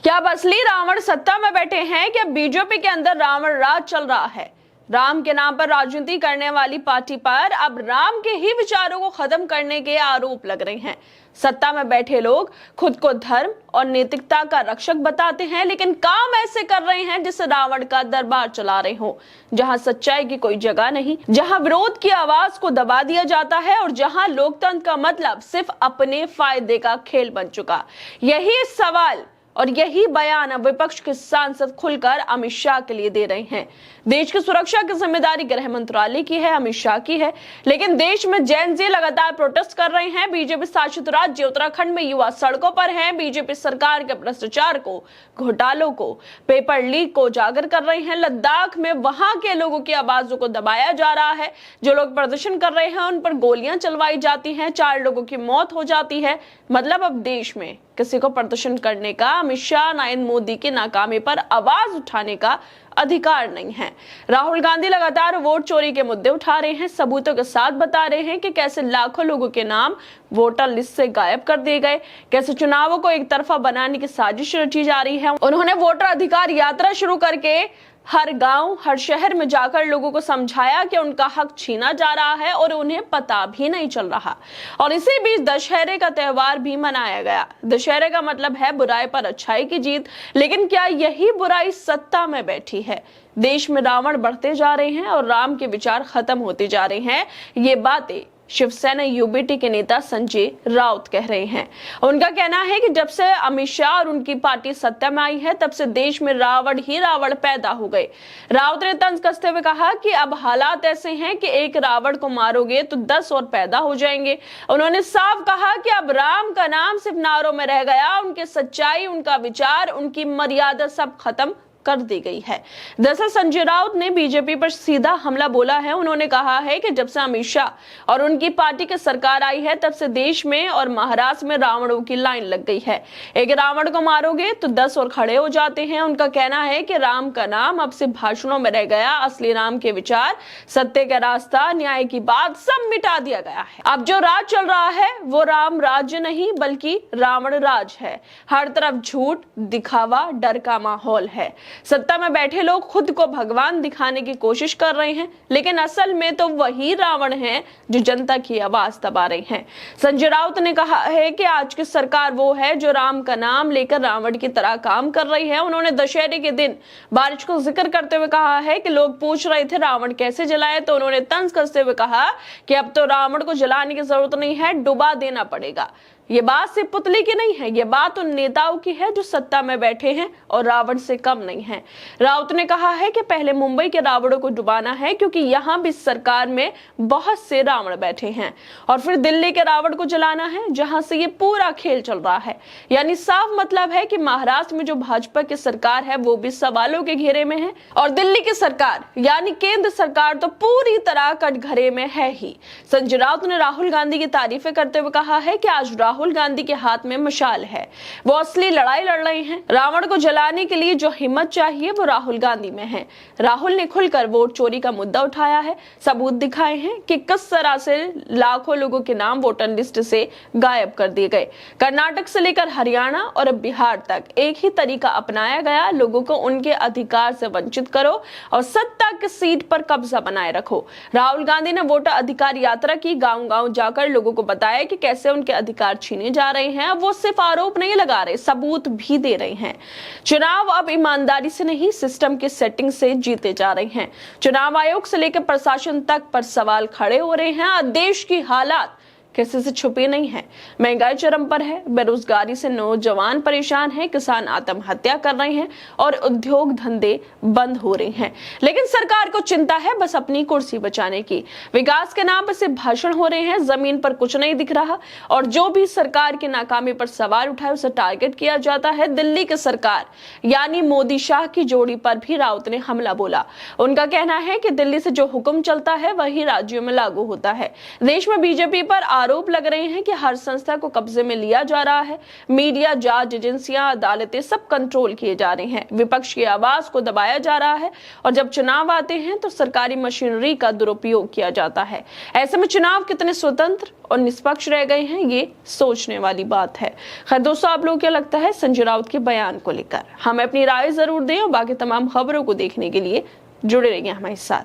क्या अब असली रावण सत्ता में बैठे हैं? क्या बीजेपी के अंदर रावण राज चल रहा है? राम के नाम पर राजनीति करने वाली पार्टी पर अब राम के ही विचारों को खत्म करने के आरोप लग रहे हैं। सत्ता में बैठे लोग खुद को धर्म और नैतिकता का रक्षक बताते हैं, लेकिन काम ऐसे कर रहे हैं जिससे रावण का दरबार चला रहे हो, जहां सच्चाई की कोई जगह नहीं, जहां विरोध की आवाज को दबा दिया जाता है और जहां लोकतंत्र का मतलब सिर्फ अपने फायदे का खेल बन चुका। यही सवाल और यही बयान अब विपक्ष के सांसद खुलकर अमित शाह के लिए दे रहे हैं। देश की सुरक्षा की जिम्मेदारी गृह मंत्रालय की है, अमित शाह की है, लेकिन देश में जेन जी लगातार प्रोटेस्ट कर रहे हैं। बीजेपी शासित राज्य उत्तराखंड में युवा सड़कों पर हैं। बीजेपी सरकार के भ्रष्टाचार को, घोटालों को, पेपर लीक को उजागर कर रहे हैं। लद्दाख में वहां के लोगों की आवाजों को दबाया जा रहा है। जो लोग प्रदर्शन कर रहे हैं उन पर गोलियां चलवाई जाती हैं, 4 लोगों की मौत हो जाती है। मतलब अब देश में किसी को प्रदर्शन करने का, अमित शाह नरेंद्र मोदी की नाकामी पर आवाज उठाने का अधिकार नहीं है। राहुल गांधी लगातार वोट चोरी के मुद्दे उठा रहे हैं, सबूतों के साथ बता रहे हैं कि कैसे लाखों लोगों के नाम वोटर लिस्ट से गायब कर दिए गए, कैसे चुनावों को एक तरफा बनाने की साजिश रची जा रही है। उन्होंने वोटर अधिकार यात्रा शुरू करके हर गांव, हर शहर में जाकर लोगों को समझाया कि उनका हक छीना जा रहा है और उन्हें पता भी नहीं चल रहा। और इसी बीच दशहरे का त्योहार भी मनाया गया। दशहरे का मतलब है बुराई पर अच्छाई की जीत, लेकिन क्या यही बुराई सत्ता में बैठी है? देश में रावण बढ़ते जा रहे हैं और राम के विचार खत्म होते जा रहे हैं। ये बातें शिवसेना यूबीटी के नेता संजय राउत कह रहे हैं। उनका कहना है कि जब से अमित शाह और उनकी पार्टी सत्ता में आई है, तब से देश में रावण ही रावण पैदा हो गए। राउत ने तंज कसते हुए कहा कि अब हालात ऐसे हैं कि एक रावण को मारोगे तो 10 और पैदा हो जाएंगे। उन्होंने साफ कहा कि अब राम का नाम सिर्फ नारों में रह गया, उनकी सच्चाई, उनका विचार, उनकी मर्यादा सब खत्म कर दी गई है। दरअसल संजय राउत ने बीजेपी पर सीधा हमला बोला है। उन्होंने कहा है कि जब से अमित शाह और उनकी पार्टी की सरकार आई है, तब से देश में और महाराष्ट्र में रावणों की लाइन लग गई है। एक रावण को मारोगे तो 10 और खड़े हो जाते हैं। उनका कहना है कि राम का नाम अब सिर्फ भाषणों में रह गया, असली राम के विचार, सत्य का रास्ता, न्याय की बात सब मिटा दिया गया है। अब जो राज चल रहा है वो राम राज्य नहीं बल्कि रावण राज है। हर तरफ झूठ, दिखावा, डर का माहौल है। सत्ता में बैठे लोग खुद को भगवान दिखाने की कोशिश कर रहे हैं, लेकिन असल में तो वही रावण हैं जो जनता की आवाज दबा रहे हैं। संजय राउत ने कहा है कि आज की सरकार वो है जो राम का नाम लेकर रावण की तरह काम कर रही है। उन्होंने दशहरे के दिन बारिश को जिक्र करते हुए कहा है कि लोग पूछ रहे थे रावण कैसे जलाए, तो उन्होंने तंज कसते हुए कहा कि अब तो रावण को जलाने की जरूरत नहीं है, डुबा देना पड़ेगा। ये बात सिर्फ पुतली की नहीं है, ये बात उन नेताओं की है जो सत्ता में बैठे हैं और रावण से कम नहीं है। राउत ने कहा है कि पहले मुंबई के रावणों को डुबाना है, क्योंकि यहाँ भी सरकार में बहुत से रावण बैठे हैं, और फिर दिल्ली के रावण को जलाना है जहां से ये पूरा खेल चल रहा है। यानी साफ मतलब है कि महाराष्ट्र में जो भाजपा की सरकार है वो भी सवालों के घेरे में है, और दिल्ली की सरकार यानी केंद्र सरकार तो पूरी तरह कटघरे में है ही। संजय राउत ने राहुल गांधी की तारीफें करते हुए कहा है कि आज राहुल गांधी के हाथ में मशाल है, वो असली लड़ाई लड़ रहे हैं। रावण को जलाने के लिए जो हिम्मत चाहिए वो राहुल गांधी में है। राहुल ने खुलकर वोट चोरी का मुद्दा उठाया है, सबूत दिखाए हैं कि किस तरह से लाखों लोगों के नाम वोटर लिस्ट से गायब कर दिए गए। कर्नाटक से लेकर हरियाणा और अब बिहार तक एक ही तरीका अपनाया गया, लोगों को उनके अधिकार से वंचित करो और सत्ता की सीट पर कब्जा बनाए रखो। राहुल गांधी ने वोटर अधिकार यात्रा की, गांव-गांव जाकर लोगों को बताया कि कैसे उनके अधिकार छीने जा रहे हैं। वो सिर्फ आरोप नहीं लगा रहे, सबूत भी दे रहे हैं। चुनाव अब ईमानदारी से नहीं, सिस्टम की सेटिंग से जीते जा रहे हैं। चुनाव आयोग से लेकर प्रशासन तक पर सवाल खड़े हो रहे हैं। देश की हालात किसी से छुपी नहीं है। महंगाई चरम पर है, बेरोजगारी से नौजवान परेशान हैं, किसान आत्महत्या कर रहे हैं और उद्योग धंधे बंद हो रहे हैं। लेकिन सरकार को चिंता है बस अपनी कुर्सी बचाने की। विकास के नाम पर सिर्फ भाषण हो रहे हैं, जमीन पर कुछ नहीं दिख रहा, और जो भी सरकार की नाकामी पर सवाल उठाए उसे टारगेट किया जाता है। दिल्ली की सरकार यानी मोदी शाह की जोड़ी पर भी राउत ने हमला बोला। उनका कहना है कि दिल्ली से जो हुक्म चलता है वही राज्यों में लागू होता है। देश में बीजेपी पर आरोप लग रहे हैं कि हर संस्था को कब्जे में लिया जा रहा है। मीडिया, जांच एजेंसियां, अदालतें सब कंट्रोल किए जा रहे हैं। विपक्ष की आवाज को दबाया जा रहा है और जब चुनाव आते हैं तो सरकारी मशीनरी का दुरुपयोग किया जाता है। ऐसे में चुनाव कितने स्वतंत्र और निष्पक्ष रह गए हैं, ये सोचने वाली बात है। खैर दोस्तों, आप लोगों को क्या लगता है संजय राउत के बयान को लेकर? हमें अपनी राय जरूर दें और बाकी तमाम खबरों को देखने के लिए जुड़े रहिए हमारे साथ।